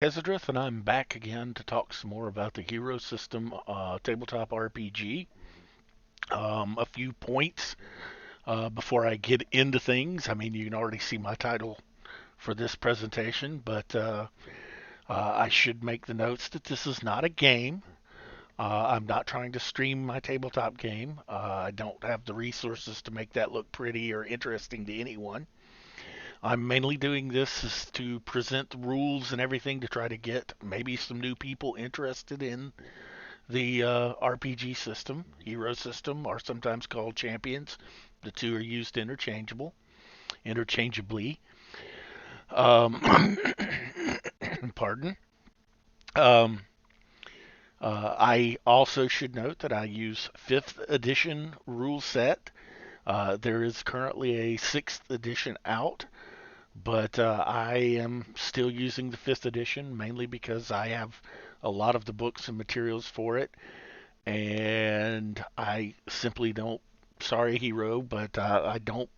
Hezadrith, and I'm back again to talk some more about the Hero System tabletop RPG. A few points before I get into things. I mean, you can already see my title for this presentation, but I should make the notes that this is not a game. I'm not trying to stream my tabletop game. I don't have the resources to make that look pretty or interesting to anyone. I'm mainly doing this is to present the rules and everything to try to get maybe some new people interested in the RPG system, hero system, or sometimes called champions. The two are used interchangeably. Um, pardon. Um, I also should note that I use 5th edition rule set. There is currently a 6th edition out, but I am still using the 5th edition mainly because I have a lot of the books and materials for it, and I simply don't. Sorry, Hero, but I don't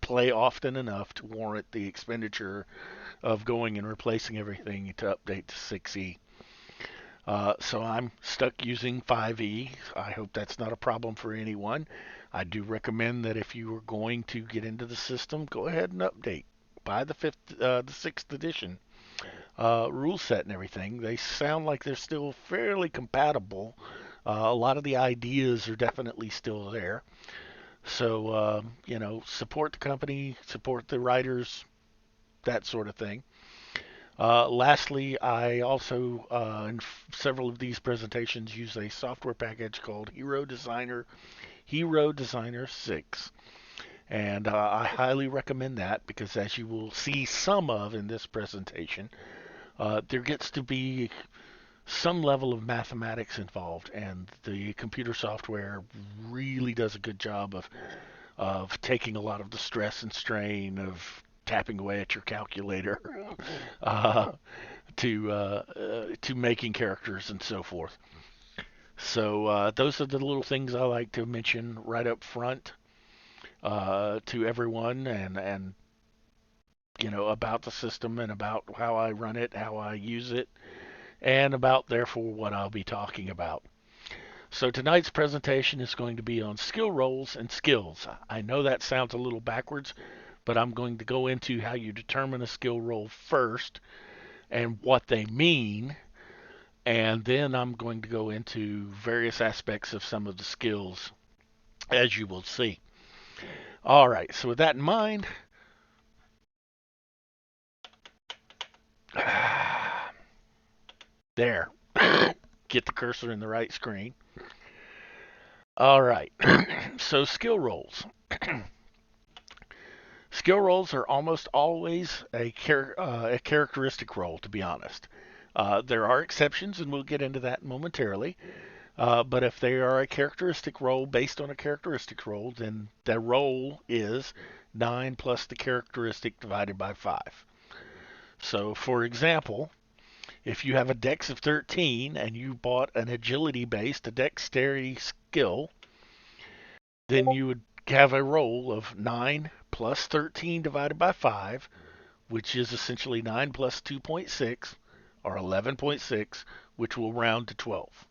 play often enough to warrant the expenditure of going and replacing everything to update to 6E. So I'm stuck using 5E. I hope that's not a problem for anyone. I do recommend that if you are going to get into the system, go ahead and update. Buy the 6th edition rule set and everything. They sound like they're still fairly compatible. A lot of the ideas are definitely still there. So, support the company, support the writers, that sort of thing. Lastly, I also, in several of these presentations, use a software package called Hero Designer 6. And I highly recommend that because, as you will see some of in this presentation, there gets to be some level of mathematics involved, and the computer software really does a good job of taking a lot of the stress and strain of tapping away at your calculator uh, to making characters and so forth. So those are the little things I like to mention right up front to everyone, and about the system and about how I run it, how I use it, and about therefore what I'll be talking about. So tonight's presentation is going to be on skill rolls and skills. I know that sounds a little backwards, but I'm going to go into how you determine a skill roll first and what they mean, and then I'm going to go into various aspects of some of the skills, as you will see. All right, so with that in mind, there, get the cursor in the right screen. All right, so skill rolls. Skill rolls are almost always a characteristic roll, to be honest. There are exceptions, and we'll get into that momentarily. But if they are a characteristic roll based on a characteristic roll, then the roll is 9 plus the characteristic divided by 5. So, for example, if you have a dex of 13 and you bought an agility based, a dexterity skill, then you would have a roll of 9 plus 13 divided by 5, which is essentially 9 plus 2.6, or 11.6, which will round to 12.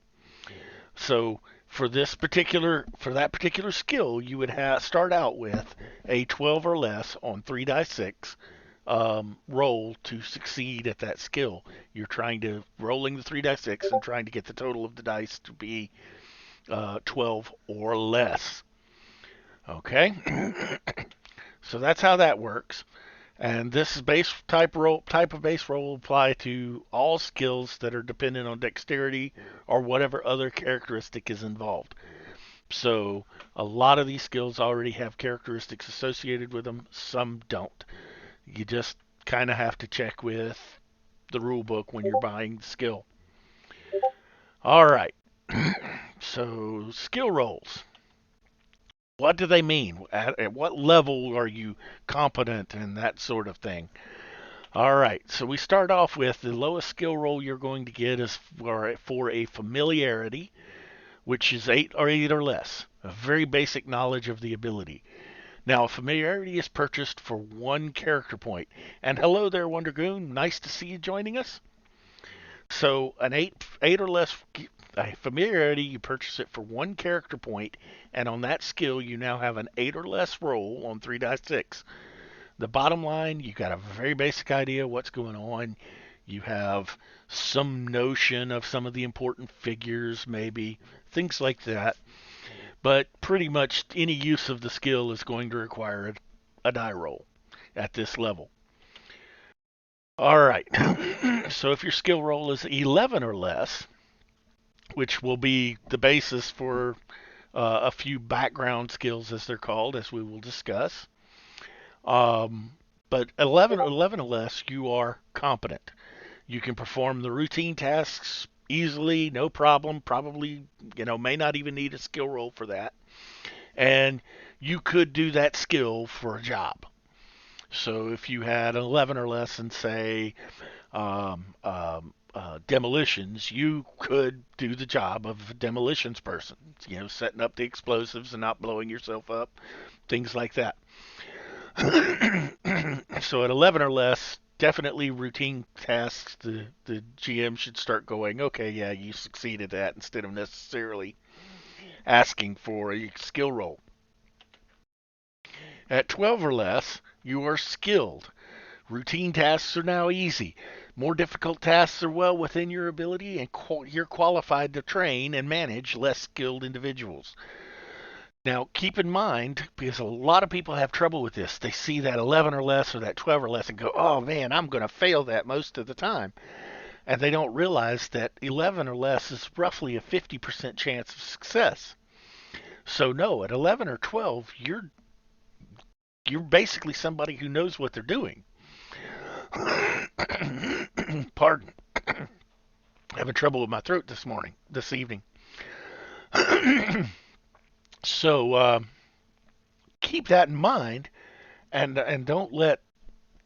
So for that particular skill, you would start out with a 12 or less on 3 die 6 roll to succeed at that skill. You're trying to rolling the 3 die 6 and trying to get the total of the dice to be 12 or less. Okay, so that's how that works. And this base type of base roll will apply to all skills that are dependent on dexterity or whatever other characteristic is involved. So a lot of these skills already have characteristics associated with them. Some don't. You just kind of have to check with the rule book when you're buying the skill. All right. So skill rolls. What do they mean? At what level are you competent and that sort of thing? All right, so we start off with the lowest skill roll you're going to get is for a familiarity, which is 8 or less, a very basic knowledge of the ability. Now, familiarity is purchased for 1 character point. And hello there, Wondergoon. Nice to see you joining us. So an eight or less familiarity, you purchase it for one character point, and on that skill, you now have an 8 or less roll on 3 die 6. The bottom line, you got a very basic idea of what's going on. You have some notion of some of the important figures, maybe things like that. But pretty much any use of the skill is going to require a die roll at this level. All right. So if your skill roll is 11 or less, which will be the basis for a few background skills, as they're called, as we will discuss. Um, but 11 or less, you are competent. You can perform the routine tasks easily, no problem. Probably, may not even need a skill roll for that. And you could do that skill for a job. So if you had 11 or less and say demolitions, you could do the job of a demolitions person. Setting up the explosives and not blowing yourself up, things like that. So at 11 or less, definitely routine tasks. The GM should start going, okay, yeah, you succeeded at, instead of necessarily asking for a skill roll. At 12 or less, you are skilled. Routine tasks are now easy. More difficult tasks are well within your ability, and you're qualified to train and manage less skilled individuals. Now, keep in mind, because a lot of people have trouble with this, they see that 11 or less or that 12 or less and go, oh man, I'm going to fail that most of the time. And they don't realize that 11 or less is roughly a 50% chance of success. So no, at 11 or 12, you're basically somebody who knows what they're doing. Pardon. Having trouble with my throat this evening. So keep that in mind, and don't let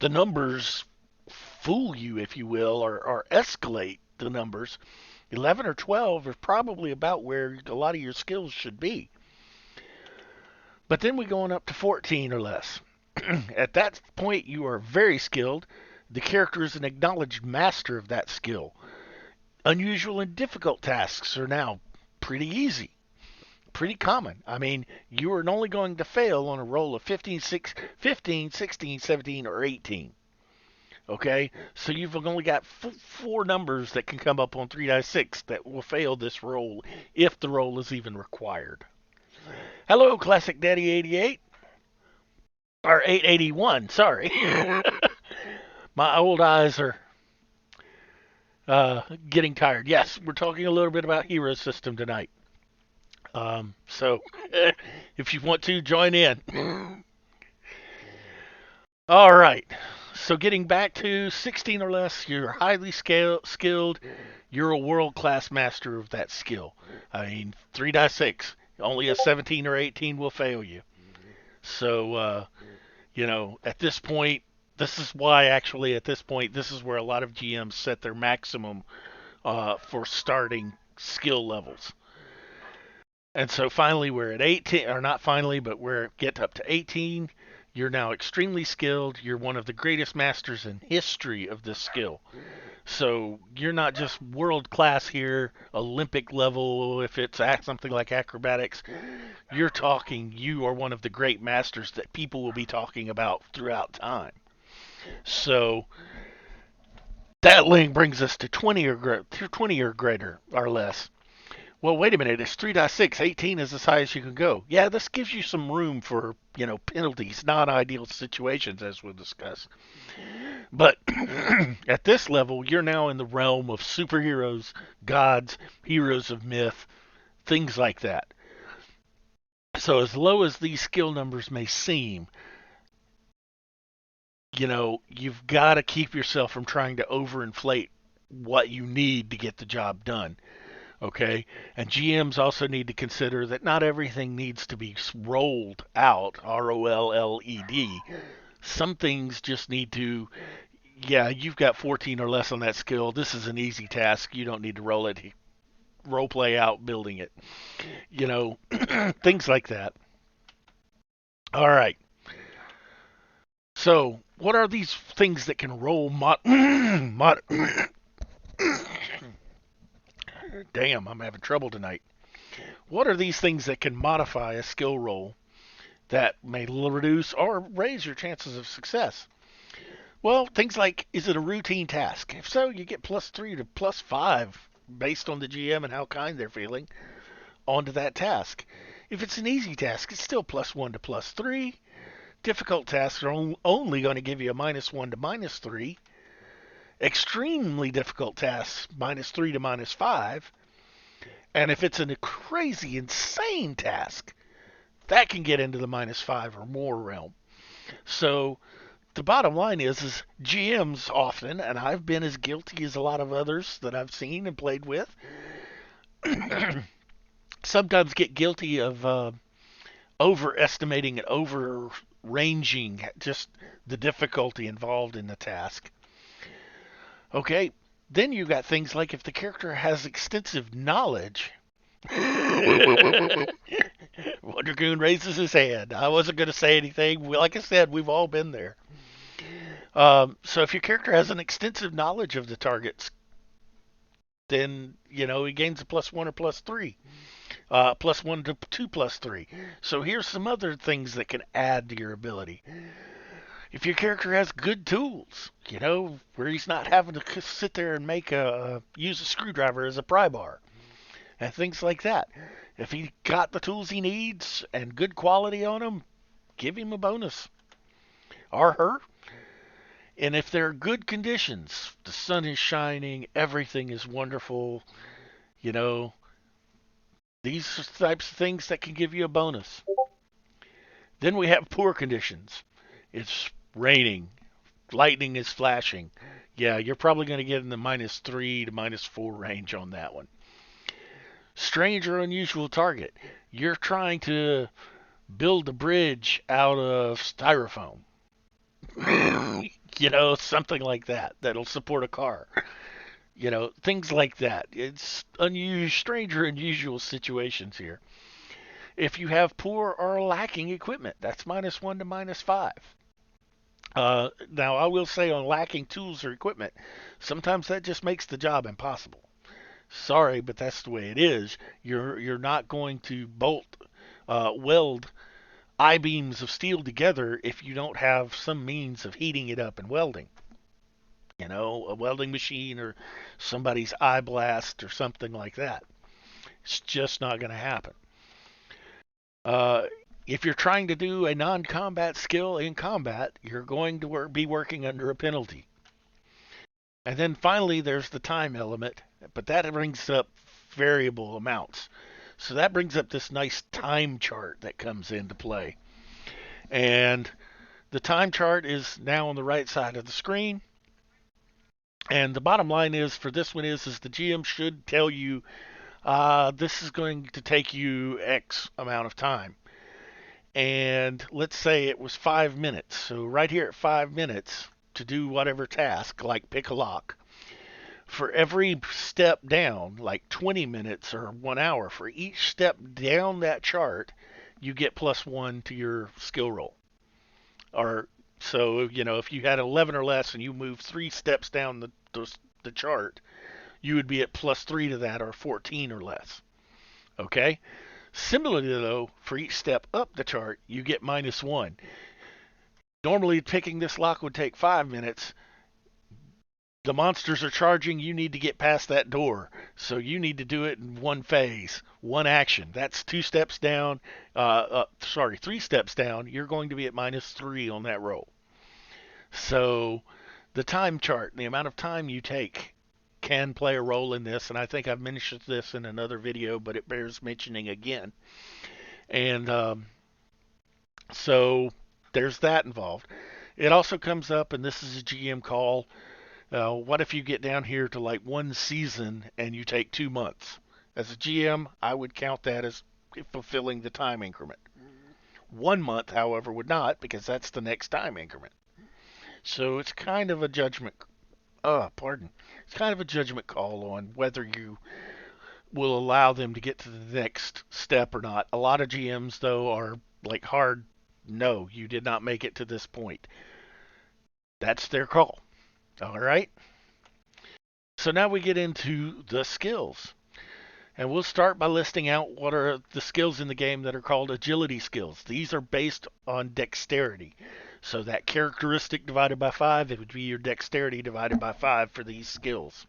the numbers fool you, if you will, or escalate the numbers. 11 or 12 is probably about where a lot of your skills should be. But then we go on up to 14 or less. At that point, you are very skilled. The character is an acknowledged master of that skill. Unusual and difficult tasks are now pretty easy, pretty common. I mean, you are only going to fail on a roll of 15, 16, 17, or 18. Okay, so you've only got four numbers that can come up on 3 die 6 that will fail this roll if the roll is even required. Hello, Classic Daddy 88. Or 881, sorry. My old eyes are getting tired. Yes, we're talking a little bit about Hero System tonight. So if you want to join in. All right. So getting back to 16 or less, you're highly skilled. You're a world-class master of that skill. I mean, 3 die 6. Only a 17 or 18 will fail you. So, at this point, this is why actually at this point, this is where a lot of GMs set their maximum for starting skill levels. And so finally, we're at 18, or not finally, but we're get up to 18. You're now extremely skilled. You're one of the greatest masters in history of this skill. So you're not just world class here, Olympic level, if it's something like acrobatics. You're talking, you are one of the great masters that people will be talking about throughout time. So that link brings us to 20 or greater or less. Well, wait a minute. It's 3 die 6. 18 is as high as you can go. Yeah, this gives you some room for, penalties, not ideal situations, as we'll discuss. But at this level, you're now in the realm of superheroes, gods, heroes of myth, things like that. So as low as these skill numbers may seem, you've got to keep yourself from trying to overinflate what you need to get the job done. Okay, and GMs also need to consider that not everything needs to be rolled out, ROLLED. Some things just need to, yeah, you've got 14 or less on that skill. This is an easy task. You don't need to role play out building it. Things like that. All right. So, what are these things that can roll Damn, I'm having trouble tonight. What are these things that can modify a skill roll that may reduce or raise your chances of success? Well, things like, is it a routine task? If so, you get +3 to +5 based on the GM and how kind they're feeling onto that task. If it's an easy task, it's still +1 to +3. Difficult tasks are only going to give you a -1 to -3. Extremely difficult tasks, -3 to -5. And if it's a crazy, insane task, that can get into the -5 or more realm. So the bottom line is GMs often, and I've been as guilty as a lot of others that I've seen and played with, sometimes get guilty of overestimating and overranging just the difficulty involved in the task. Okay, then you got things like if the character has extensive knowledge. Wonder Goon raises his hand. I wasn't going to say anything. Like I said, we've all been there. So if your character has an extensive knowledge of the targets, then he gains a +1 or +3, +1 to 2 +3. So here's some other things that can add to your ability. If your character has good tools, where he's not having to sit there and use a screwdriver as a pry bar and things like that. If he got the tools he needs and good quality on them, give him a bonus. Or her. And if there are good conditions, the sun is shining, everything is wonderful, these are the types of things that can give you a bonus. Then we have poor conditions. It's raining, lightning is flashing. Yeah, you're probably going to get in the -3 to -4 range on that one. Strange or unusual target. You're trying to build a bridge out of styrofoam. Something like that that'll support a car. Things like that. It's strange or unusual situations here. If you have poor or lacking equipment, that's -1 to -5. Now, I will say on lacking tools or equipment, sometimes that just makes the job impossible. Sorry, but that's the way it is. You're not going to weld I-beams of steel together if you don't have some means of heating it up and welding. A welding machine or somebody's eye blast or something like that. It's just not going to happen. If you're trying to do a non-combat skill in combat, you're going to be working under a penalty. And then finally, there's the time element, but that brings up variable amounts. So that brings up this nice time chart that comes into play. And the time chart is now on the right side of the screen. And the bottom line is for this one is the GM should tell you this is going to take you X amount of time. And let's say it was 5 minutes. So right here at 5 minutes to do whatever task, like pick a lock, for every step down, like 20 minutes or 1 hour, for each step down that chart, you get +1 to your skill roll. Or so, if you had 11 or less and you move 3 steps down the chart, you would be at +3 to that, or 14 or less. Okay? Similarly, though, for each step up the chart, you get -1. Normally, picking this lock would take 5 minutes. The monsters are charging. You need to get past that door. So you need to do it in one phase, one action. That's 2 steps down. 3 steps down. You're going to be at -3 on that roll. So the time chart, the amount of time you take, can play a role in this. And I think I've mentioned this in another video, but it bears mentioning again. And so there's that involved. It also comes up, and this is a GM call. What if you get down here to like 1 season and you take 2 months? As a GM, I would count that as fulfilling the time increment. 1 month, however, would not, because that's the next time increment. So it's kind of a judgment. It's kind of a judgment call on whether you will allow them to get to the next step or not. A lot of GMs, though, are like hard. No, you did not make it to this point. That's their call. All right. So now we get into the skills. And we'll start by listing out what are the skills in the game that are called agility skills. These are based on dexterity. So that characteristic divided by 5, it would be your dexterity divided by 5 for these skills.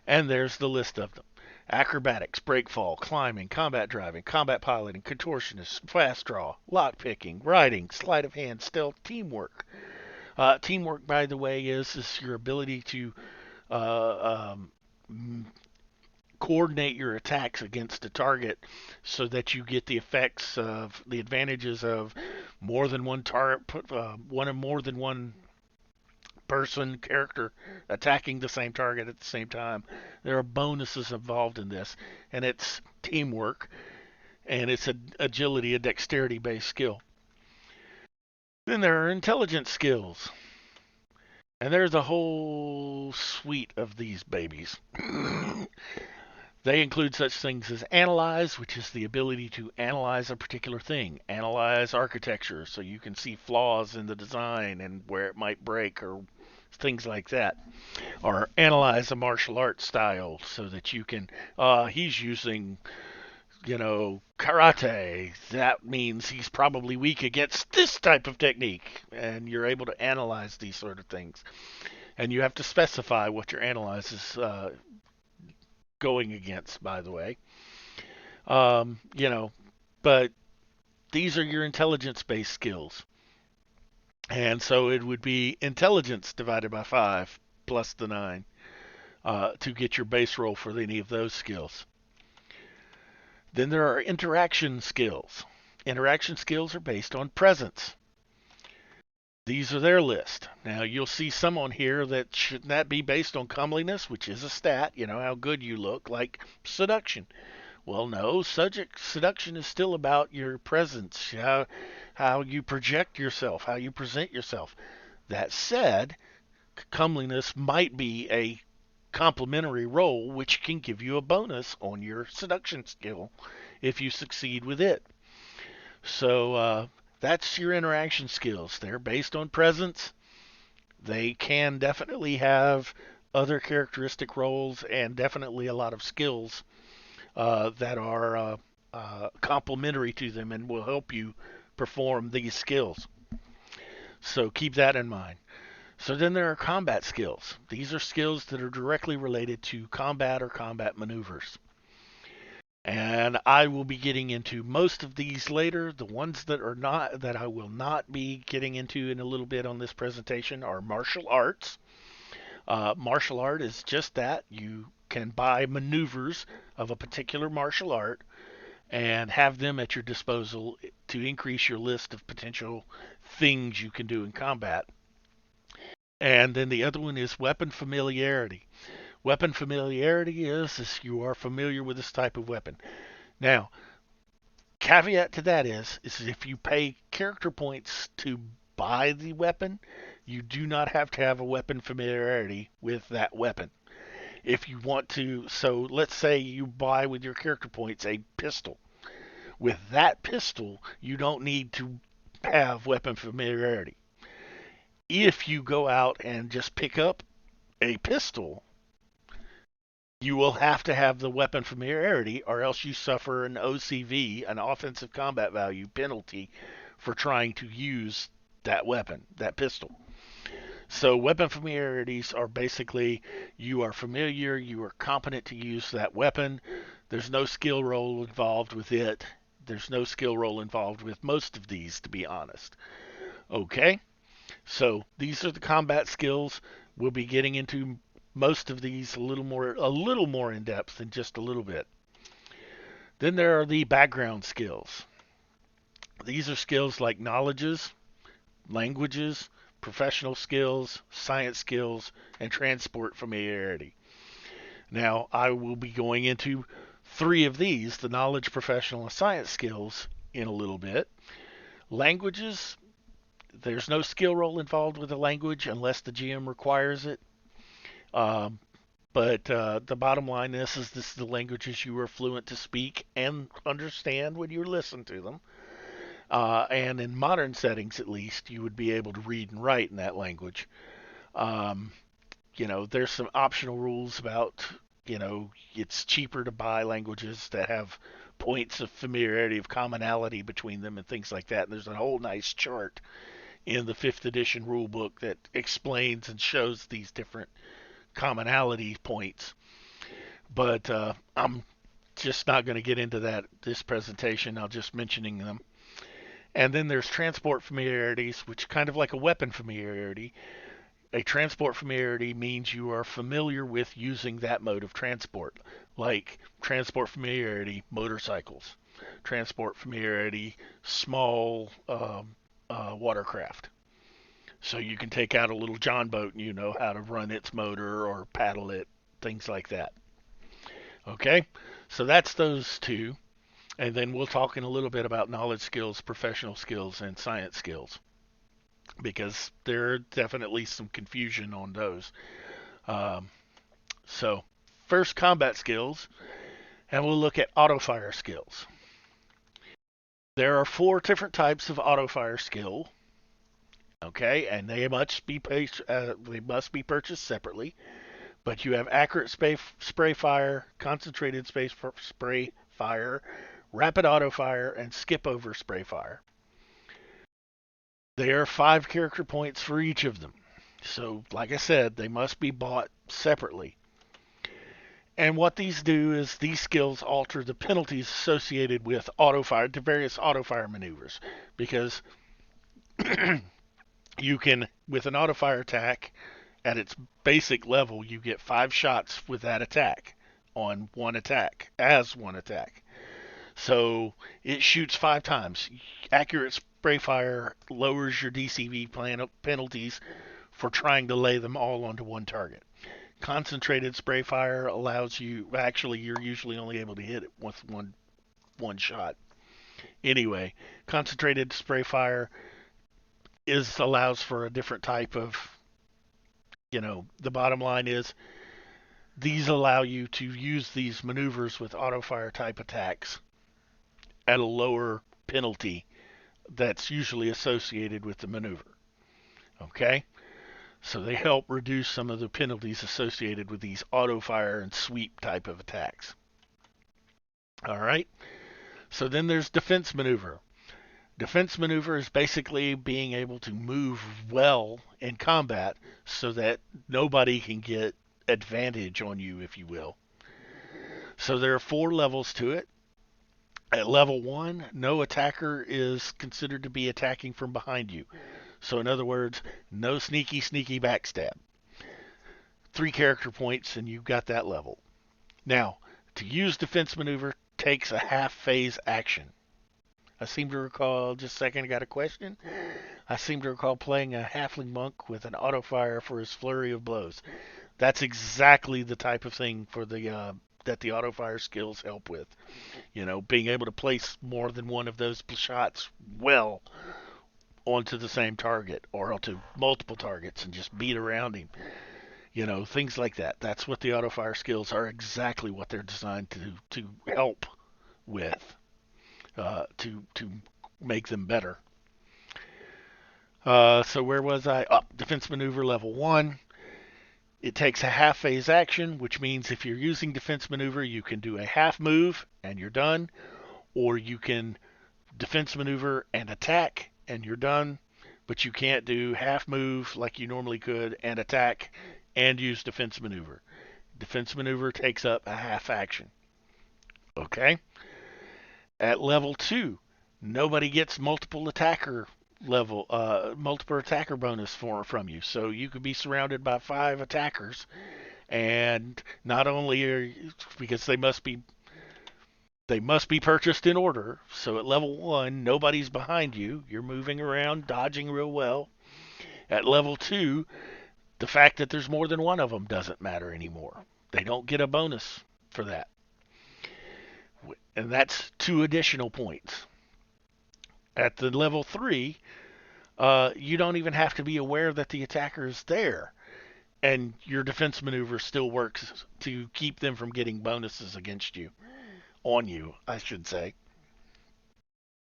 And there's the list of them. Acrobatics, breakfall, climbing, combat driving, combat piloting, contortionist, fast draw, lock picking, riding, sleight of hand, stealth, teamwork. Teamwork, by the way, is your ability to uh, coordinate your attacks against a target so that you get the effects of the advantages of more than one target, one or more than one person character attacking the same target at the same time. There are bonuses involved in this, and it's teamwork, and it's agility, a dexterity based skill. Then there are intelligence skills, and there's a whole suite of these babies. They include such things as analyze, which is the ability to analyze a particular thing, analyze architecture so you can see flaws in the design and where it might break or things like that. Or analyze a martial arts style so that you can, he's using, karate. That means he's probably weak against this type of technique. And you're able to analyze these sort of things. And you have to specify what your analyze is going against, by the way. Um, you know, but these are your intelligence based skills. And so it would be intelligence divided by 5 plus the 9 to get your base roll for any of those skills. Then there are interaction skills. Interaction skills are based on presence. These are their list. Now you'll see some on here that should not be based on comeliness, which is a stat, how good you look, like seduction. Well, no, subject seduction is still about your presence, how you project yourself, how you present yourself. That said, comeliness might be a complementary role which can give you a bonus on your seduction skill if you succeed with it. So that's your interaction skills. They're based on presence. They can definitely have other characteristic roles and definitely a lot of skills that are complementary to them and will help you perform these skills. So keep that in mind. So then there are combat skills. These are skills that are directly related to combat or combat maneuvers. And I will be getting into most of these later. The ones that are not that I will not be getting into in a little bit on this presentation are martial arts. Martial art is just that. You can buy maneuvers of a particular martial art and have them at your disposal to increase your list of potential things you can do in combat. And then the other one is weapon familiarity. Weapon familiarity is you are familiar with this type of weapon. Now, caveat to that is if you pay character points to buy the weapon, you do not have to have a weapon familiarity with that weapon. If you want to, so let's say you buy with your character points a pistol. With that pistol, you don't need to have weapon familiarity. If you go out and just pick up a pistol, you will have to have the weapon familiarity, or else you suffer an OCV, an offensive combat value penalty, for trying to use that weapon, that pistol. So weapon familiarities are basically you are familiar, you are competent to use that weapon. There's no skill roll involved with it. There's no skill roll involved with most of these, to be honest. Okay, so these are the combat skills. We'll be getting into most of these a little more in depth in just a little bit. Then there are the background skills. These are skills like knowledges, languages, professional skills, science skills, and transport familiarity. Now, I will be going into 3 of these, the knowledge, professional, and science skills, in a little bit. Languages, there's no skill roll involved with the language unless the GM requires it. Um, but the bottom line is this is the languages you are fluent to speak and understand when you listen to them. And in modern settings, at least, you would be able to read and write in that language. Um, there's some optional rules about It's cheaper to buy languages that have points of familiarity, of commonality between them, and things like that. And there's a whole nice chart in the fifth edition rule book that explains and shows these different commonality points. But I'm just not going to get into that this presentation. I'll just mentioning them. And then there's transport familiarities, which kind of like a weapon familiarity. A transport familiarity means you are familiar with using that mode of transport, like transport familiarity, motorcycles, transport familiarity, small watercraft. So you can take out a little John boat and you know how to run its motor or paddle it, things like that. Okay, so that's those two. And then we'll talk in a little bit about knowledge skills, professional skills, and science skills because there are definitely some confusion on those. Um, so, first, combat skills, and we'll look at auto fire skills. There are four different types of auto fire skill. Okay, and they must be purchased separately. But you have accurate spray fire, concentrated spray fire, rapid auto fire, and skip over spray fire. There are 5 character points for each of them. So, like I said, they must be bought separately. And what these do is these skills alter the penalties associated with auto fire, the various auto fire maneuvers. Because you can, with an auto fire attack, at its basic level, you get 5 shots with that attack on one attack, as one attack. So it shoots 5 times. Accurate spray fire lowers your DCV penalties for trying to lay them all onto one target. Concentrated spray fire allows you, actually, you're usually only able to hit it with one shot. Anyway, concentrated spray fire allows for a different type of, the bottom line is these allow you to use these maneuvers with auto fire type attacks at a lower penalty that's usually associated with the maneuver. Okay? So they help reduce some of the penalties associated with these auto fire and sweep type of attacks. All right? So then there's defense maneuver. Defense maneuver is basically being able to move well in combat so that nobody can get advantage on you, if you will. So there are 4 levels to it. At level 1, no attacker is considered to be attacking from behind you. So in other words, no sneaky backstab. 3 character points and you've got that level. Now, to use defense maneuver takes a half phase action. I seem to recall, just a second, I got a question. I seem to recall playing a halfling monk with an auto fire for his flurry of blows. That's exactly the type of thing for that the auto fire skills help with. Being able to place more than one of those shots well onto the same target or onto multiple targets and just beat around him. Things like that. That's what the auto fire skills are, exactly what they're designed to help with, to make them better. So where was I? Defense maneuver level 1. It takes a half phase action, which means if you're using defense maneuver, you can do a half move and you're done, or you can defense maneuver and attack and you're done, but you can't do half move like you normally could and attack and use defense maneuver. Defense maneuver takes up a half action. Okay? At level 2, nobody gets multiple attacker bonus from you. So you could be surrounded by 5 attackers, and not only because they must be purchased in order. So at level 1, nobody's behind you. You're moving around, dodging real well. At level 2, the fact that there's more than one of them doesn't matter anymore. They don't get a bonus for that. And that's 2 additional points. At the level 3, you don't even have to be aware that the attacker is there. And your defense maneuver still works to keep them from getting bonuses against you. On you, I should say.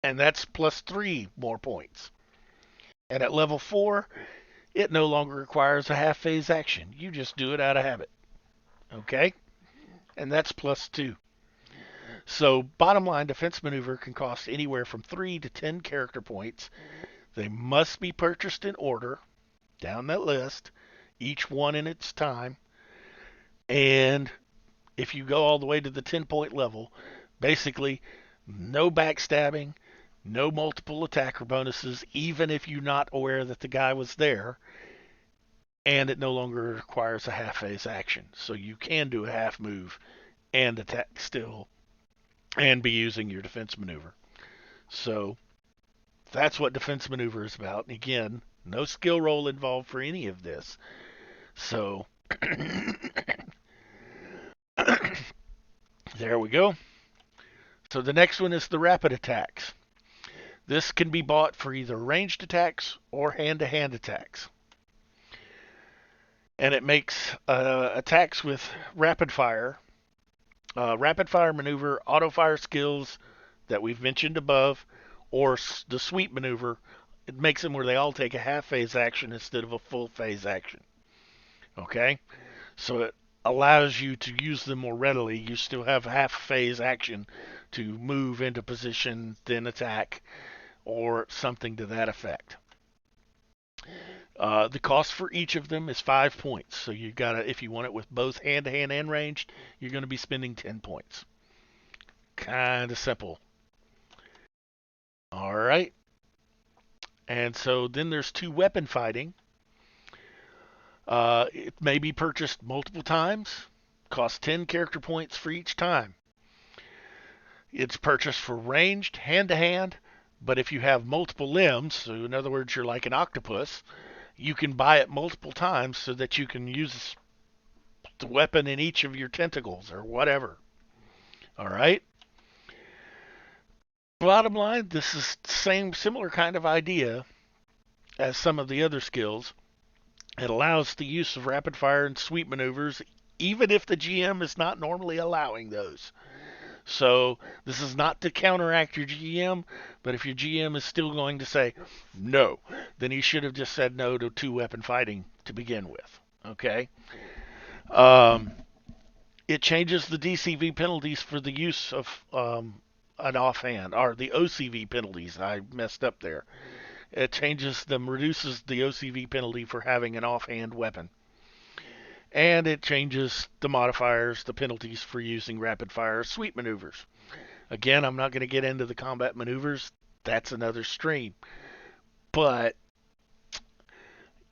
And that's plus 3 more points. And at level 4, it no longer requires a half phase action. You just do it out of habit. Okay? and that's +2. So, bottom line, defense maneuver can cost anywhere from 3 to 10 character points. They must be purchased in order down that list, each one in its time. And if you go all the way to the 10-point level, basically no backstabbing, no multiple attacker bonuses, even if you're not aware that the guy was there, and it no longer requires a half phase action. So you can do a half move and attack still and be using your defense maneuver. So that's what defense maneuver is about. And again, no skill roll involved for any of this. So there we go. So the next one is the rapid attacks. This can be bought for either ranged attacks or hand-to-hand attacks. And it makes attacks with rapid fire maneuver, auto fire skills that we've mentioned above, or the sweep maneuver. It makes them where they all take a half phase action instead of a full phase action. Okay? So it allows you to use them more readily. You still have half phase action to move into position, then attack, or something to that effect. The cost for each of them is 5 points. So you gotta, if you want it with both hand-to-hand and ranged, you're going to be spending 10 points. Kind of simple. All right. And so then there's 2 weapon fighting. It may be purchased multiple times. Costs 10 character points for each time. It's purchased for ranged, hand-to-hand, but if you have multiple limbs, so in other words, you're like an octopus, you can buy it multiple times so that you can use the weapon in each of your tentacles or whatever. All right? Bottom line, this is similar kind of idea as some of the other skills. It allows the use of rapid fire and sweep maneuvers, even if the GM is not normally allowing those. So this is not to counteract your GM, but if your GM is still going to say no, then he should have just said no to 2 weapon fighting to begin with. Okay? It changes the DCV penalties for the use of an offhand, or the OCV penalties. I messed up there. It changes them, reduces the OCV penalty for having an offhand weapon. And it changes the modifiers, the penalties for using rapid fire sweep maneuvers. Again, I'm not going to get into the combat maneuvers. That's another stream. But,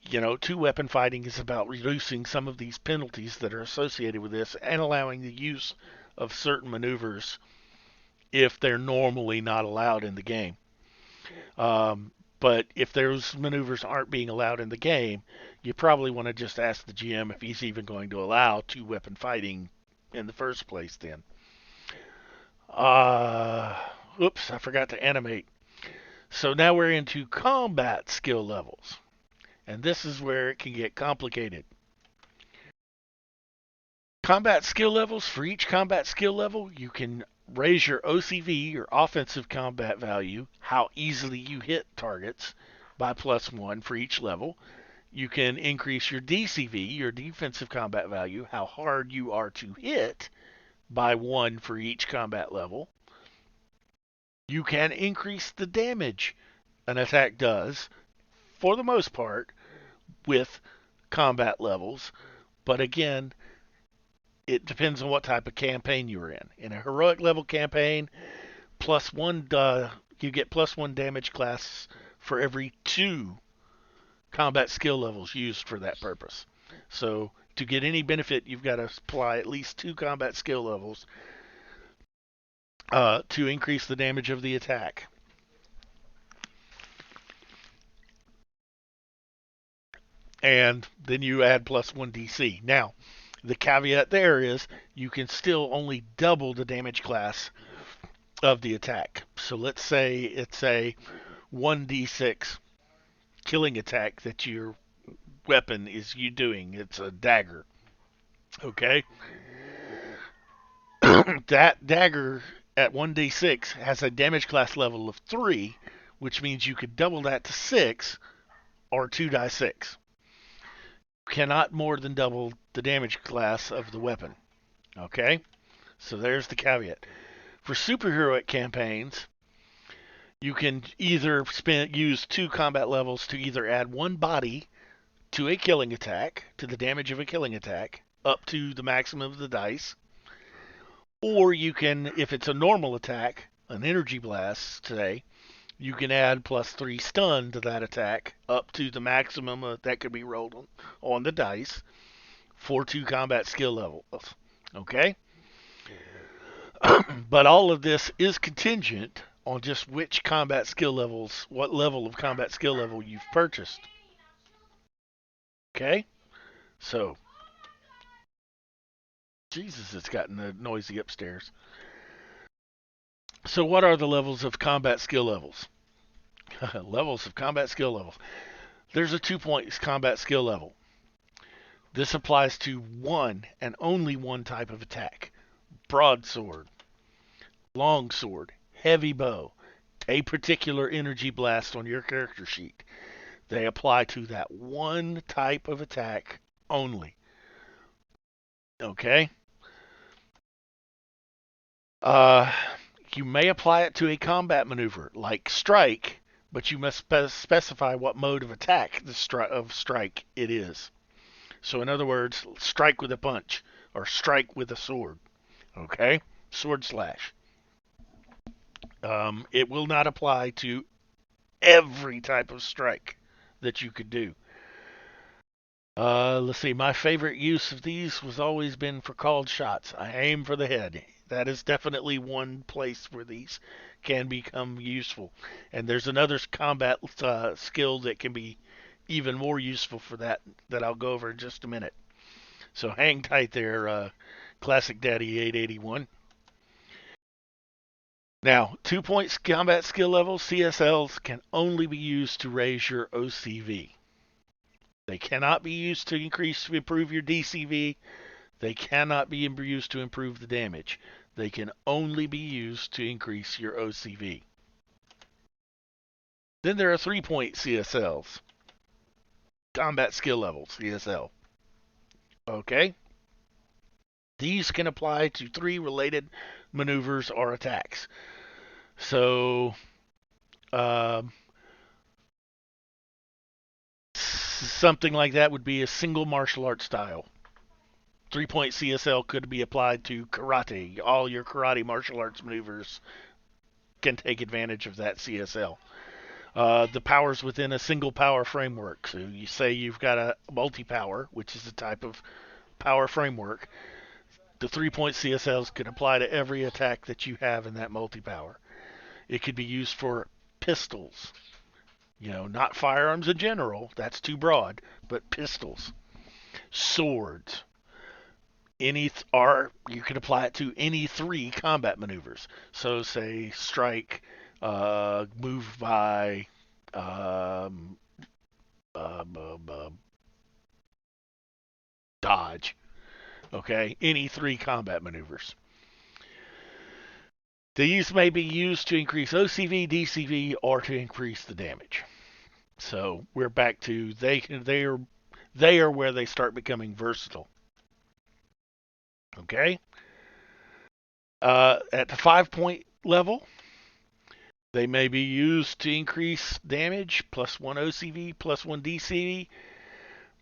2 weapon fighting is about reducing some of these penalties that are associated with this and allowing the use of certain maneuvers if they're normally not allowed in the game. But if those maneuvers aren't being allowed in the game, you probably want to just ask the GM if he's even going to allow 2 weapon fighting in the first place then. Oops, I forgot to animate. So now we're into combat skill levels. And this is where it can get complicated. Combat skill levels. For each combat skill level, you can raise your OCV, your offensive combat value, how easily you hit targets, by +1 for each level. You can increase your DCV, your defensive combat value, how hard you are to hit, by 1 for each combat level. You can increase the damage an attack does, for the most part, with combat levels. But again, it depends on what type of campaign you're in. In a heroic level campaign, +1, you get +1 damage class for every 2 combat skill levels used for that purpose. So to get any benefit, you've got to apply at least 2 combat skill levels to increase the damage of the attack. And then you add +1 DC. Now, the caveat there is you can still only double the damage class of the attack. So let's say it's a 1d6 killing attack that your weapon is you doing. It's a dagger. Okay? That dagger at 1d6 has a damage class level of 3, which means you could double that to 6 or 2d6. Cannot more than double the damage class of the weapon. Okay? So there's the caveat. For superheroic campaigns, you can either use 2 combat levels to either add 1 body to a killing attack, to the damage of a killing attack, up to the maximum of the dice, or you can, if it's a normal attack, an energy blast, say, you can add +3 stun to that attack up to the maximum that could be rolled on the dice for 2 combat skill levels. Okay? But all of this is contingent on just which combat skill levels, what level of combat skill level you've purchased. Okay? So, Jesus, it's gotten noisy upstairs. So, what are the levels of combat skill levels? Levels of combat skill levels. There's a 2-point combat skill level. This applies to one and only one type of attack: broadsword, longsword, heavy bow, a particular energy blast on your character sheet. They apply to that one type of attack only. Okay? Uh, you may apply it to a combat maneuver like strike, but you must specify what mode of attack strike it is. So, in other words, strike with a punch or strike with a sword. Okay? Sword slash. It will not apply to every type of strike that you could do. Let's see. My favorite use of these was always been for called shots. I aim for the head. That is definitely one place where these can become useful. And there's another combat skill that can be even more useful for that I'll go over in just a minute. So hang tight there, Classic Daddy 881. Now, 2 points combat skill level CSLs can only be used to raise your OCV. They cannot be used to improve your DCV. They cannot be used to improve the damage. They can only be used to increase your OCV. Then there are 3-point CSLs. Combat skill level CSL. Okay? These can apply to 3 related maneuvers or attacks. So, something like that would be a single martial art style. 3-point CSL could be applied to karate. All your karate martial arts maneuvers can take advantage of that CSL. The powers within a single power framework. So you say you've got a multi-power, which is a type of power framework. The 3-point CSLs could apply to every attack that you have in that multi-power. It could be used for pistols. Not firearms in general. That's too broad. But pistols, swords, or you could apply it to any 3 combat maneuvers. So say strike, move by, um, dodge. Okay, any 3 combat maneuvers. These may be used to increase OCV, DCV, or to increase the damage. So we're back to they are where they start becoming versatile. Okay. At the 5-point level, they may be used to increase damage, +1 OCV, +1 DCV,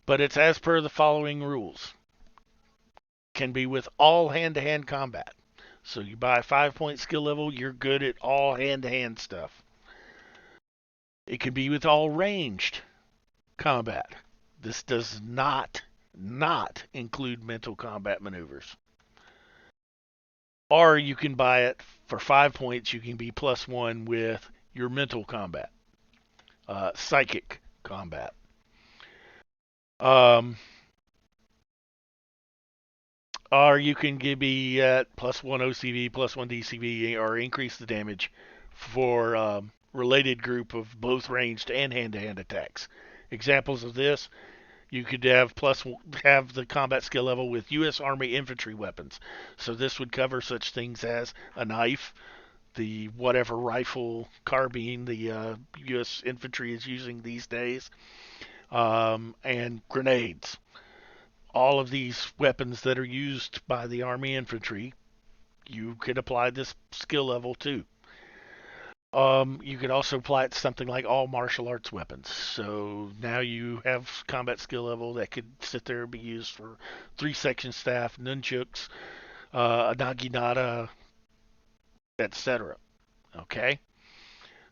but it's as per the following rules. Can be with all hand-to-hand combat. So you buy a 5-point skill level, you're good at all hand-to-hand stuff. It can be with all ranged combat. This does not include mental combat maneuvers. Or you can buy it for 5 points. You can be +1 with your mental combat, psychic combat. Or you can be at +1 OCV, +1 DCV, or increase the damage for related group of both ranged and hand-to-hand attacks. Examples of this: you could have the combat skill level with U.S. Army infantry weapons. So this would cover such things as a knife, the whatever rifle, carbine the U.S. infantry is using these days, and grenades. All of these weapons that are used by the Army infantry you could apply this skill level too. You could also apply it to something like all martial arts weapons. So now you have combat skill level that could sit there and be used for 3-section staff, nunchucks, naginata, etc. Okay?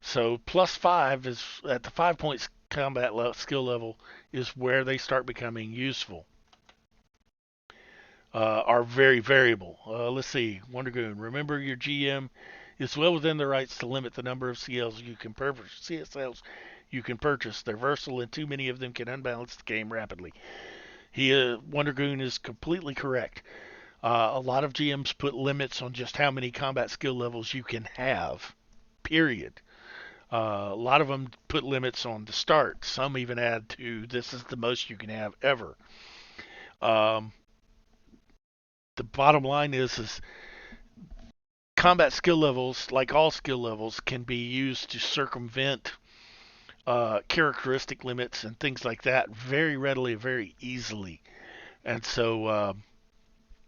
So +5 is at the 5 points combat skill level is where they start becoming useful. Are very variable. Let's see, Wonder Goon. Remember, your GM is well within their rights to limit the number of CSLs you can purchase. They're versatile, and too many of them can unbalance the game rapidly. Wonder Goon is completely correct. A lot of GMs put limits on just how many combat skill levels you can have. Period. A lot of them put limits on the start. Some even add to this is the most you can have ever. Um, the bottom line is combat skill levels, like all skill levels, can be used to circumvent characteristic limits and things like that very readily, very easily. And so,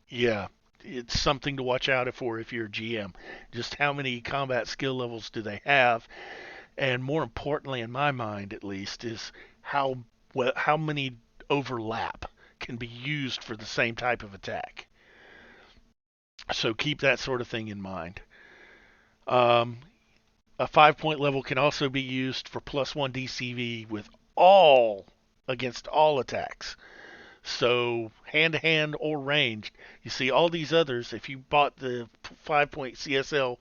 yeah, it's something to watch out for if you're a GM. Just how many combat skill levels do they have? And more importantly, in my mind at least, is how many overlap can be used for the same type of attack. So keep that sort of thing in mind. Um, a 5 point level can also be used for +1 DCV with all against all attacks. So hand to hand or ranged. You see all these others, if you bought the 5 point CSL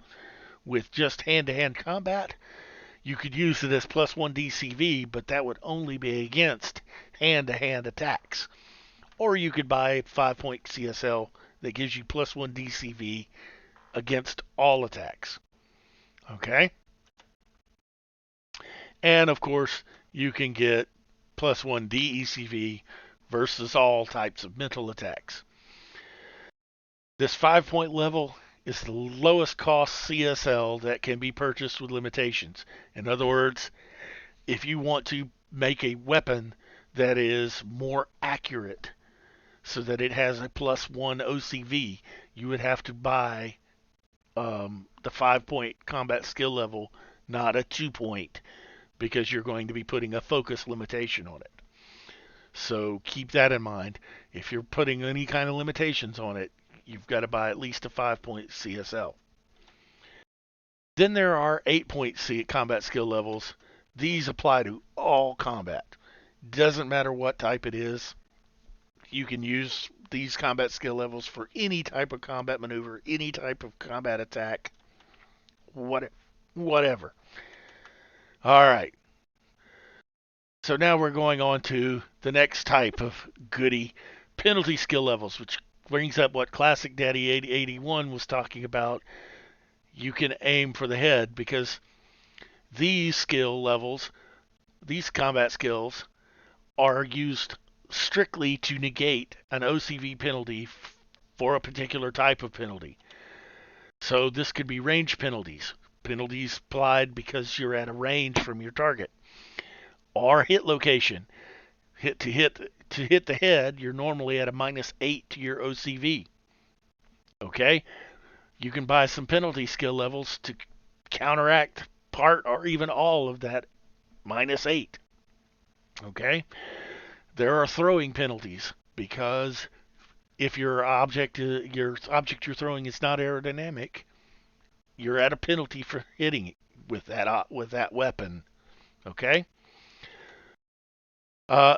with just hand to hand combat, you could use it as +1 DCV, but that would only be against hand to hand attacks. Or you could buy a 5 point CSL that gives you +1 DCV against all attacks. Okay? And of course, you can get +1 DECV versus all types of mental attacks. This 5 point level is the lowest cost CSL that can be purchased with limitations. In other words, if you want to make a weapon that is more accurate so that it has a +1 OCV, you would have to buy the 5 point combat skill level, not a 2 point, because you're going to be putting a focus limitation on it. So keep that in mind. If you're putting any kind of limitations on it, you've got to buy at least a 5 point CSL. Then there are 8 point combat skill levels. These apply to all combat. Doesn't matter what type it is. You can use these combat skill levels for any type of combat maneuver, any type of combat attack, whatever. All right. So now we're going on to the next type of goody, penalty skill levels, which brings up what Classic Daddy 8081 was talking about. You can aim for the head because these skill levels, these combat skills, are used strictly to negate an OCV penalty for a particular type of penalty. So this could be range penalties, penalties applied because you're at a range from your target, or hit location. To hit the head, you're normally at a -8 to your OCV. Okay, you can buy some penalty skill levels to counteract part or even all of that -8. Okay, there are throwing penalties because if your object you're throwing is not aerodynamic, you're at a penalty for hitting it with that weapon. Okay. Uh,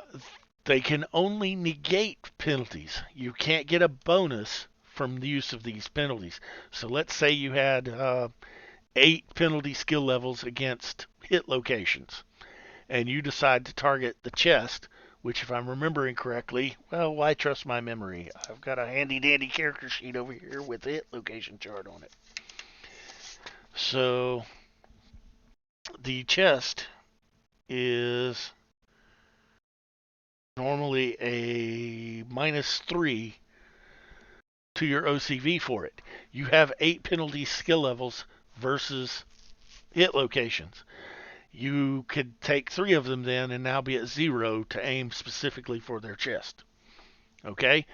they can only negate penalties. You can't get a bonus from the use of these penalties. So let's say you had 8 penalty skill levels against hit locations, and you decide to target the chest, which, if I'm remembering correctly, well, why trust my memory? I've got a handy dandy character sheet over here with the hit location chart on it. So the chest is normally a -3 to your OCV for it. You have 8 penalty skill levels versus hit locations. You could take 3 of them then and now be at 0 to aim specifically for their chest. Okay?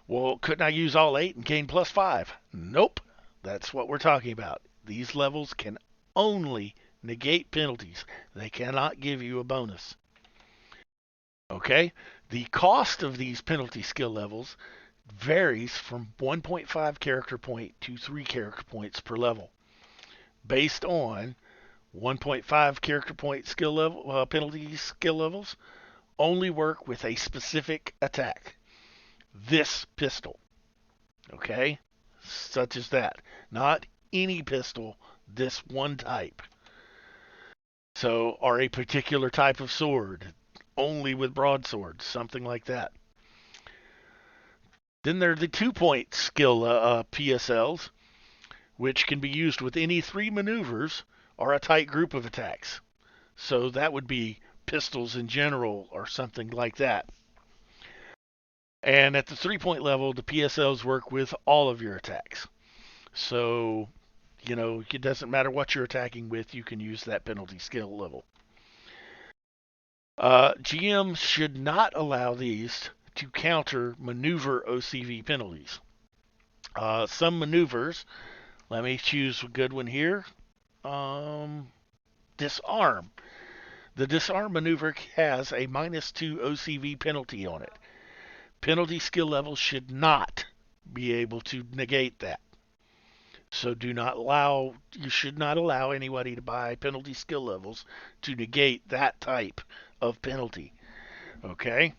Well, couldn't I use all 8 and gain +5? Nope. That's what we're talking about. These levels can only negate penalties. They cannot give you a bonus. Okay? The cost of these penalty skill levels varies from 1.5 character point to 3 character points per level, based on 1.5 character point skill level penalty skill levels only work with a specific attack. This pistol, okay? Such as that. Not any pistol, this one type. So, or a particular type of sword, only with broadswords, something like that. Then there are the 2-point skill PSLs, which can be used with any 3 maneuvers or a tight group of attacks. So that would be pistols in general or something like that. And at the 3-point level, the PSLs work with all of your attacks. So, it doesn't matter what you're attacking with, you can use that penalty skill level. GMs should not allow these to counter maneuver OCV penalties. Some maneuvers, let me choose a good one here. Disarm. The disarm maneuver has a -2 OCV penalty on it. Penalty skill levels should not be able to negate that. So you should not allow anybody to buy penalty skill levels to negate that type of penalty. Okay?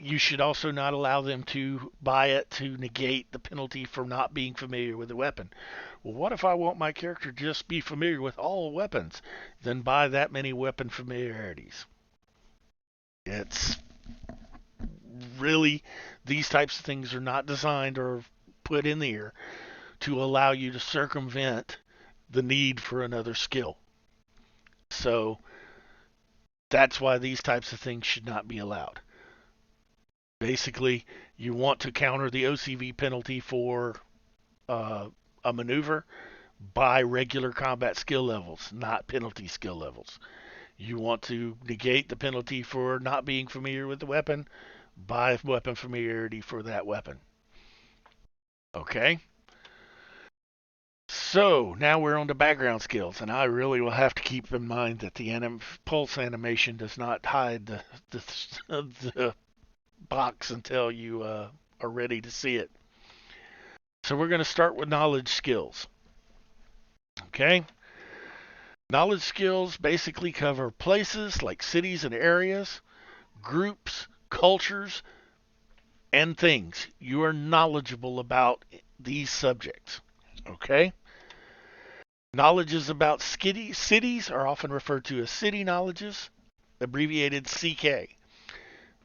You should also not allow them to buy it to negate the penalty for not being familiar with the weapon. Well, what if I want my character to just be familiar with all weapons? Then buy that many weapon familiarities. It's really, these types of things are not designed or put in there to allow you to circumvent the need for another skill. So that's why these types of things should not be allowed. Basically, you want to counter the OCV penalty for a maneuver by regular combat skill levels, not penalty skill levels. You want to negate the penalty for not being familiar with the weapon by weapon familiarity for that weapon. Okay? So, now we're on to background skills, and I really will have to keep in mind that the pulse animation does not hide the box until you are ready to see it. So we're going to start with knowledge skills. Okay? Knowledge skills basically cover places like cities and areas, groups, cultures, and things. You are knowledgeable about these subjects. Okay? Knowledges about cities are often referred to as city knowledges, abbreviated CK.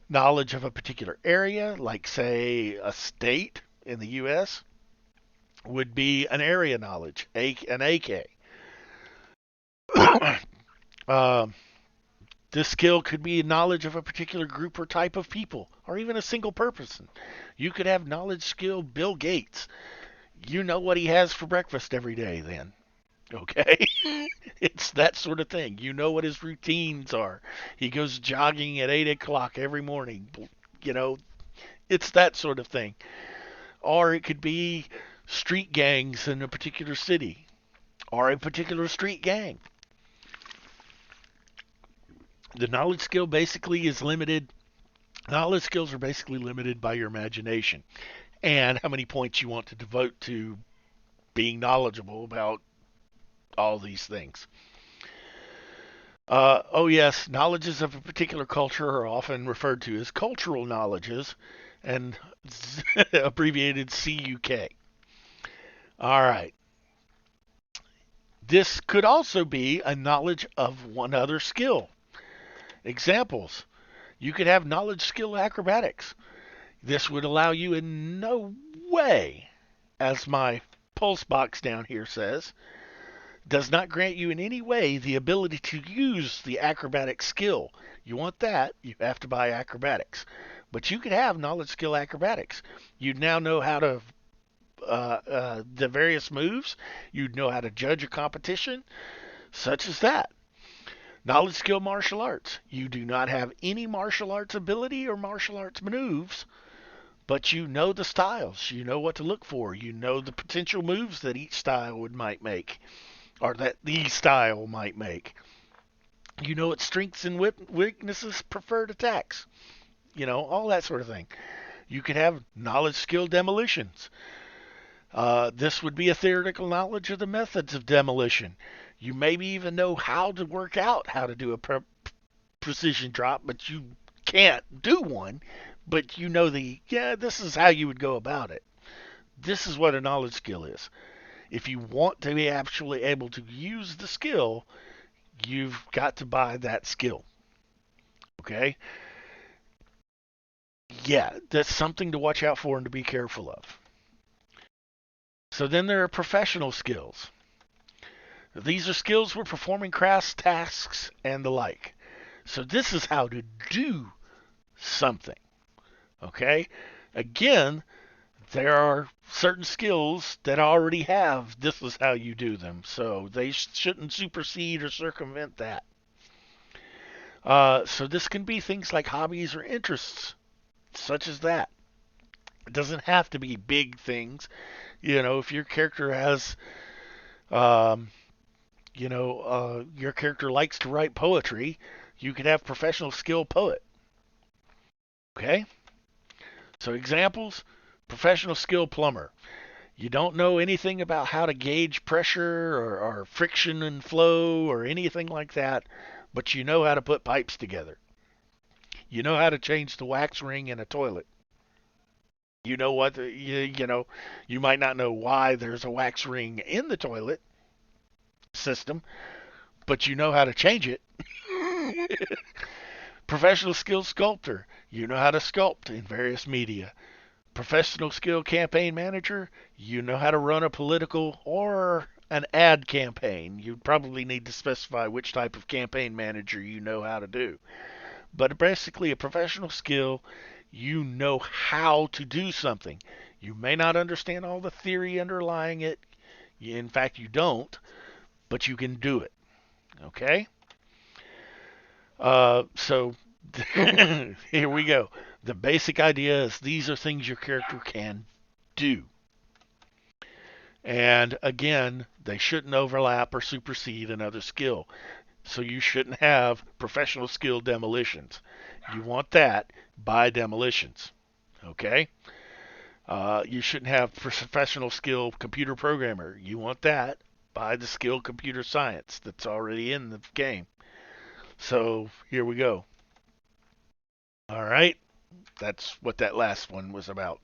Knowledge of a particular area, like, say, a state in the U.S., would be an area knowledge, an AK. This skill could be knowledge of a particular group or type of people, or even a single person. You could have knowledge skill Bill Gates. You know what he has for breakfast every day then. Okay? It's that sort of thing. You know what his routines are. He goes jogging at 8 o'clock every morning. It's that sort of thing. Or it could be street gangs in a particular city, or a particular street gang. The knowledge skill basically is limited. Knowledge skills are basically limited by your imagination and how many points you want to devote to being knowledgeable about all these things. Oh yes, knowledges of a particular culture are often referred to as cultural knowledges, and abbreviated CUK. All right. This could also be a knowledge of one other skill. Examples: you could have knowledge skill acrobatics. This would allow you in no way, as my pulse box down here says, does not grant you in any way the ability to use the acrobatic skill. You want that, you have to buy acrobatics. But you could have knowledge skill acrobatics. You'd now know how to the various moves. You'd know how to judge a competition, such as that. Knowledge skill martial arts. You do not have any martial arts ability or martial arts moves, but you know the styles. You know what to look for. You know the potential moves that each style might make, or that the style might make. You know its strengths and weaknesses, preferred attacks. All that sort of thing. You could have knowledge skill demolitions. This would be a theoretical knowledge of the methods of demolition. You maybe even know how to work out how to do a precision drop, but you can't do one. But this is how you would go about it. This is what a knowledge skill is. If you want to be actually able to use the skill, you've got to buy that skill. Okay? Yeah, that's something to watch out for and to be careful of. So then there are professional skills. These are skills for performing crafts, tasks, and the like. So this is how to do something. Okay? Again, there are certain skills that already have this is how you do them. So they shouldn't supersede or circumvent that. So this can be things like hobbies or interests, such as that. It doesn't have to be big things. If your character has, um, your character likes to write poetry, you could have professional skill poet. Okay? So examples, professional skill plumber. You don't know anything about how to gauge pressure or friction and flow or anything like that, but you know how to put pipes together. You know how to change the wax ring in a toilet. You know what you might not know why there's a wax ring in the toilet system, but you know how to change it. Professional skill sculptor. You know how to sculpt in various media. Professional skill campaign manager. You know how to run a political or an ad campaign. You'd probably need to specify which type of campaign manager you know how to do. But basically, a professional skill, you know how to do something. You may not understand all the theory underlying it. In fact, you don't, but you can do it. Okay? So here we go. The basic idea is these are things your character can do. And again, they shouldn't overlap or supersede another skill. So you shouldn't have professional skill demolitions. You want that by demolitions. Okay? You shouldn't have professional skill computer programmer. You want that by the skill computer science that's already in the game. So here we go. All right. That's what that last one was about.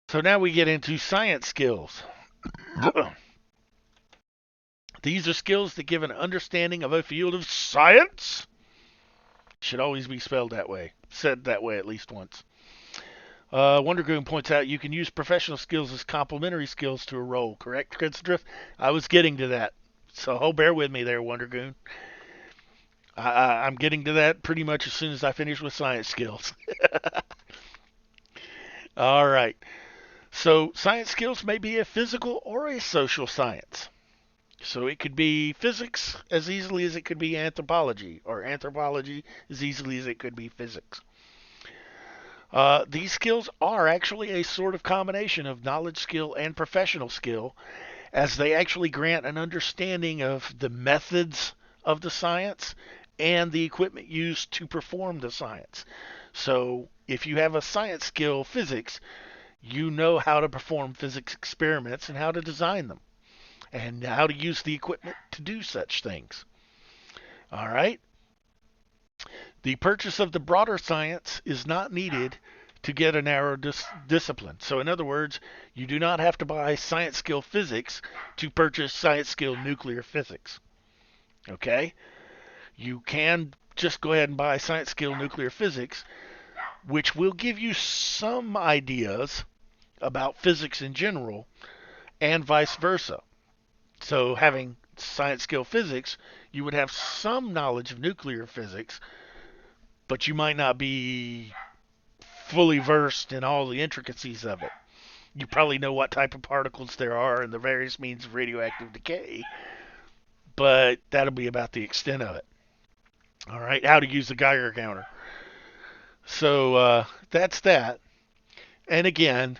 So now we get into science skills. These are skills that give an understanding of a field of science. Should always be spelled that way, said that way at least once. Wonder Goon points out you can use professional skills as complementary skills to a role, correct, Drift? I was getting to that. So bear with me there, Wonder Goon. I'm getting to that pretty much as soon as I finish with science skills. All right. So science skills may be a physical or a social science. So it could be physics as easily as it could be anthropology, or anthropology as easily as it could be physics. These skills are actually a sort of combination of knowledge skill and professional skill, as they actually grant an understanding of the methods of the science and the equipment used to perform the science. So if you have a science skill, physics, you know how to perform physics experiments and how to design them and how to use the equipment to do such things. All right? The purchase of the broader science is not needed to get a narrow discipline. So, in other words, you do not have to buy science skill physics to purchase science skill nuclear physics. Okay? You can just go ahead and buy science skill nuclear physics, which will give you some ideas about physics in general, and vice versa. So, having science skill physics, you would have some knowledge of nuclear physics, but you might not be fully versed in all the intricacies of it. You probably know what type of particles there are and the various means of radioactive decay, but that'll be about the extent of it. All right, how to use the Geiger counter. So that's that. And again,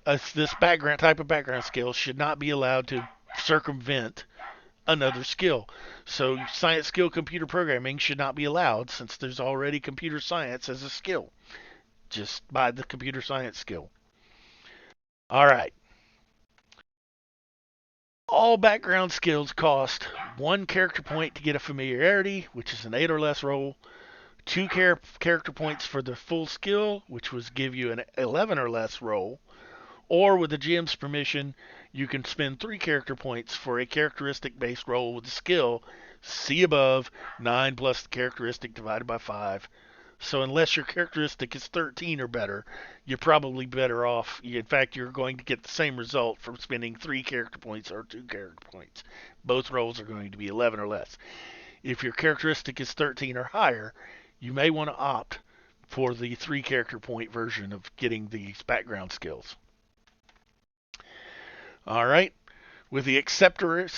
this background type of background skill should not be allowed to circumvent another skill. So science skill computer programming should not be allowed since there's already computer science as a skill, just by the computer science skill. All right. All background skills cost one character point to get a familiarity, which is an 8 or less roll, two character points for the full skill, which was give you an 11 or less roll, or with the GM's permission, you can spend 3 character points for a characteristic based roll with the skill. See above, 9 plus the characteristic divided by 5. So unless your characteristic is 13 or better, you're probably better off. In fact, you're going to get the same result from spending 3 character points or 2 character points. Both rolls are going to be 11 or less. If your characteristic is 13 or higher, you may want to opt for the 3 character point version of getting these background skills. All right. With the exception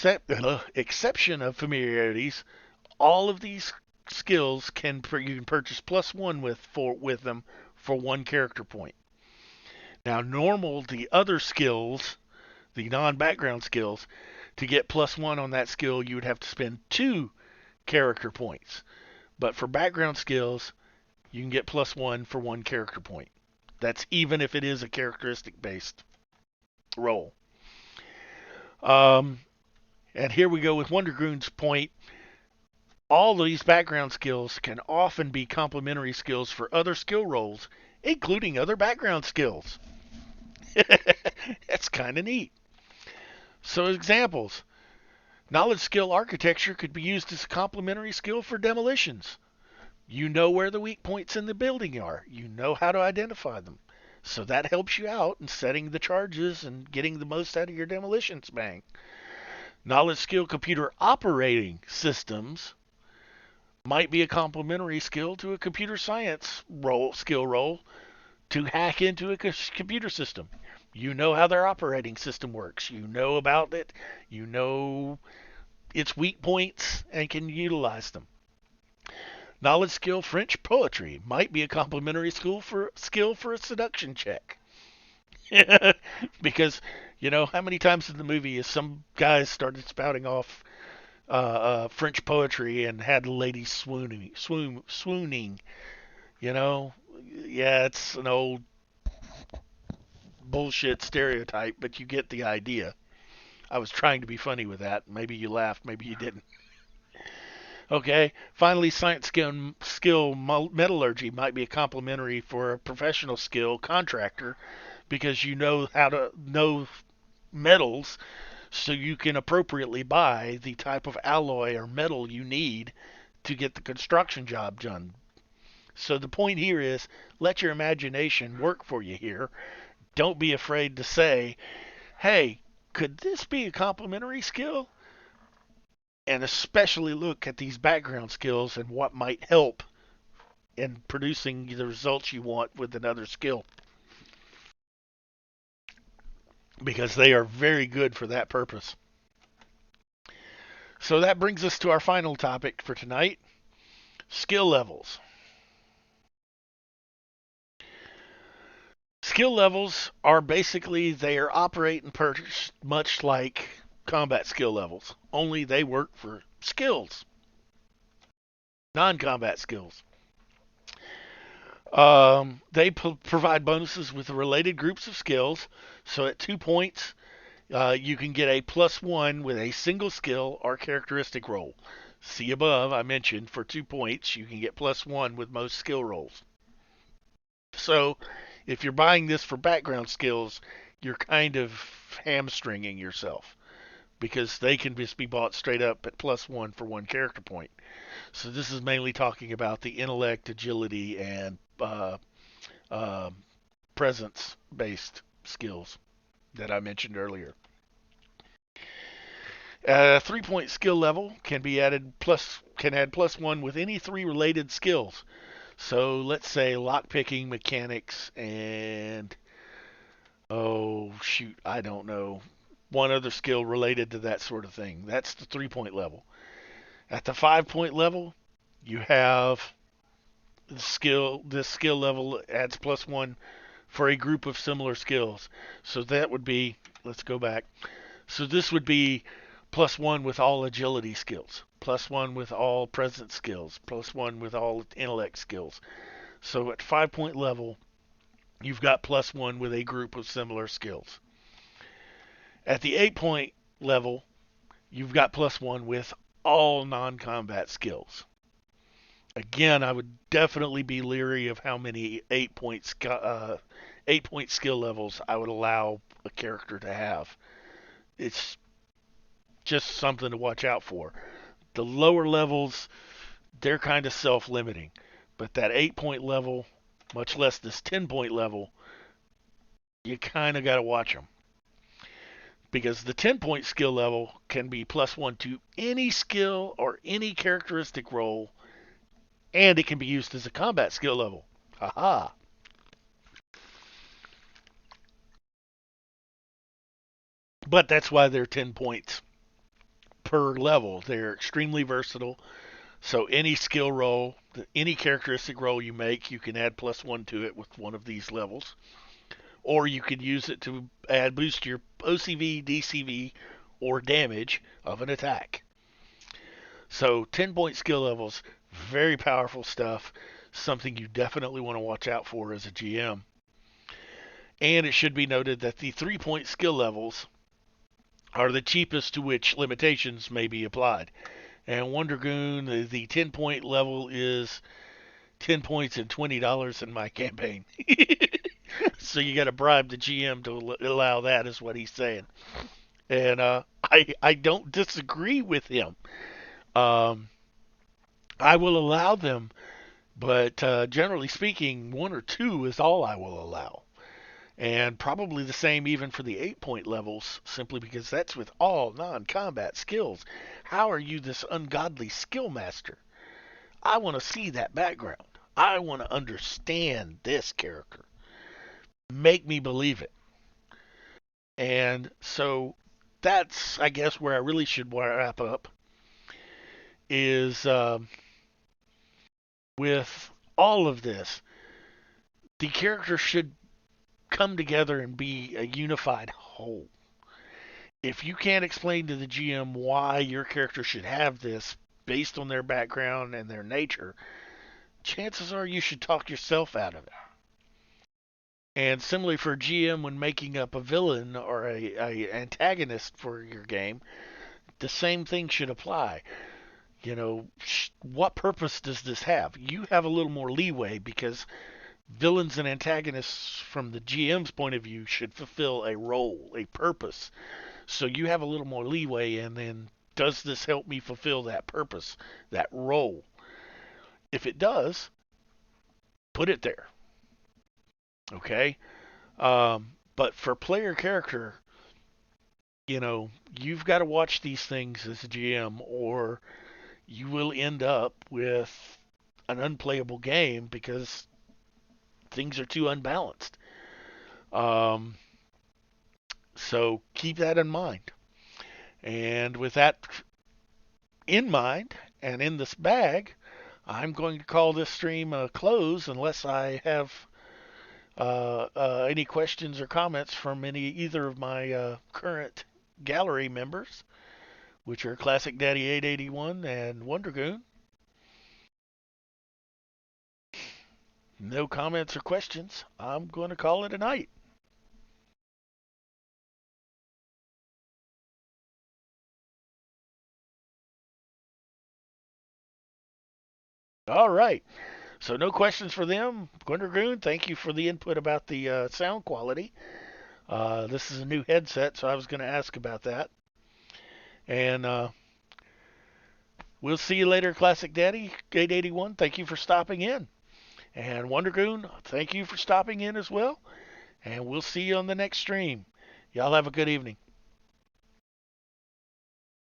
of familiarities, all of these skills you can purchase +1 with them for 1 character point. Now, the other skills, the non-background skills, to get +1 on that skill, you would have to spend 2 character points. But for background skills, you can get +1 for 1 character point. That's even if it is a characteristic based roll. Um, and here we go with Wondergroon's point. All these background skills can often be complementary skills for other skill rolls, including other background skills. That's kind of neat. So, examples: knowledge skill architecture could be used as a complementary skill for demolitions. You know where the weak points in the building are, you know how to identify them. So, that helps you out in setting the charges and getting the most out of your demolitions bang. Knowledge skill computer operating systems might be a complementary skill to a computer science skill role to hack into a computer system. You know how their operating system works. You know about it. You know its weak points and can utilize them. Knowledge skill French poetry might be a complementary skill for a seduction check. Because, how many times in the movie is some guys started spouting off French poetry and had ladies swooning. You know, yeah, it's an old bullshit stereotype, but you get the idea. I was trying to be funny with that. Maybe you laughed, maybe you didn't. Okay. Finally, science skill metallurgy might be a complementary for a professional skill contractor because you know how to know metals, so you can appropriately buy the type of alloy or metal you need to get the construction job done. So the point here is let your imagination work for you here. Don't be afraid to say, hey, could this be a complementary skill? And especially look at these background skills and what might help in producing the results you want with another skill. Because they are very good for that purpose. So that brings us to our final topic for tonight: skill levels. Skill levels are basically they are operate and purchase much like combat skill levels, only they work for skills, non-combat skills. They provide bonuses with related groups of skills. So at 2 points, you can get a +1 with a single skill or characteristic roll. See above, I mentioned for 2 points, you can get +1 with most skill rolls. So if you're buying this for background skills, you're kind of hamstringing yourself because they can just be bought straight up at +1 for 1 character point. So this is mainly talking about the intellect, agility, and uh, presence-based skills that I mentioned earlier. A 3 point skill level can add +1 with any 3 related skills. So let's say lockpicking, mechanics, and oh shoot, I don't know, one other skill related to that sort of thing. That's the 3 point level. At the 5 point level, you have This skill level adds +1 for a group of similar skills. So that would be, let's go back. So this would be +1 with all agility skills, +1 with all presence skills, +1 with all intellect skills. So at 5-point level, you've got +1 with a group of similar skills. At the 8-point level, you've got +1 with all non-combat skills. Again, I would definitely be leery of how many 8-point skill levels I would allow a character to have. It's just something to watch out for. The lower levels, they're kind of self-limiting, but that 8-point level, much less this 10-point level, you kind of got to watch them. Because the 10-point skill level can be +1 to any skill or any characteristic roll, and it can be used as a combat skill level. Haha. But that's why they're 10 points per level. They're extremely versatile. So any skill roll, any characteristic roll you make, you can add +1 to it with one of these levels. Or you could use it to boost your OCV, DCV, or damage of an attack. So 10-point skill levels, very powerful stuff. Something you definitely want to watch out for as a GM. And it should be noted that the 3-point skill levels are the cheapest to which limitations may be applied. And Wondergoon, the 10-point level is 10 points and $20 in my campaign. So you got to bribe the GM to allow that, is what he's saying. And I don't disagree with him. Um, I will allow them, but generally speaking, 1 or 2 is all I will allow. And probably the same even for the 8-point levels, simply because that's with all non-combat skills. How are you this ungodly skill master? I want to see that background. I want to understand this character. Make me believe it. And so that's, I guess, where I really should wrap up is with all of this, the character should come together and be a unified whole. If you can't explain to the GM why your character should have this based on their background and their nature, chances are you should talk yourself out of it. And similarly for GM when making up a villain or a antagonist for your game, the same thing should apply. You know, what purpose does this have? You have a little more leeway because villains and antagonists from the GM's point of view should fulfill a role, a purpose. So you have a little more leeway, and then does this help me fulfill that purpose, that role? If it does, put it there. Okay? But for player character, you know, you've got to watch these things as a GM, or you will end up with an unplayable game because things are too unbalanced. Um, so keep that in mind. And with that in mind and in this bag, I'm going to call this stream a close unless I have any questions or comments from either of my current gallery members, which are Classic Daddy 881 and Wondergoon. No comments or questions. I'm going to call it a night. All right. So no questions for them. Wondergoon, thank you for the input about the sound quality. This is a new headset, so I was going to ask about that. And we'll see you later, Classic Daddy 881. Thank you for stopping in. And Wondergoon, thank you for stopping in as well. And we'll see you on the next stream. Y'all have a good evening.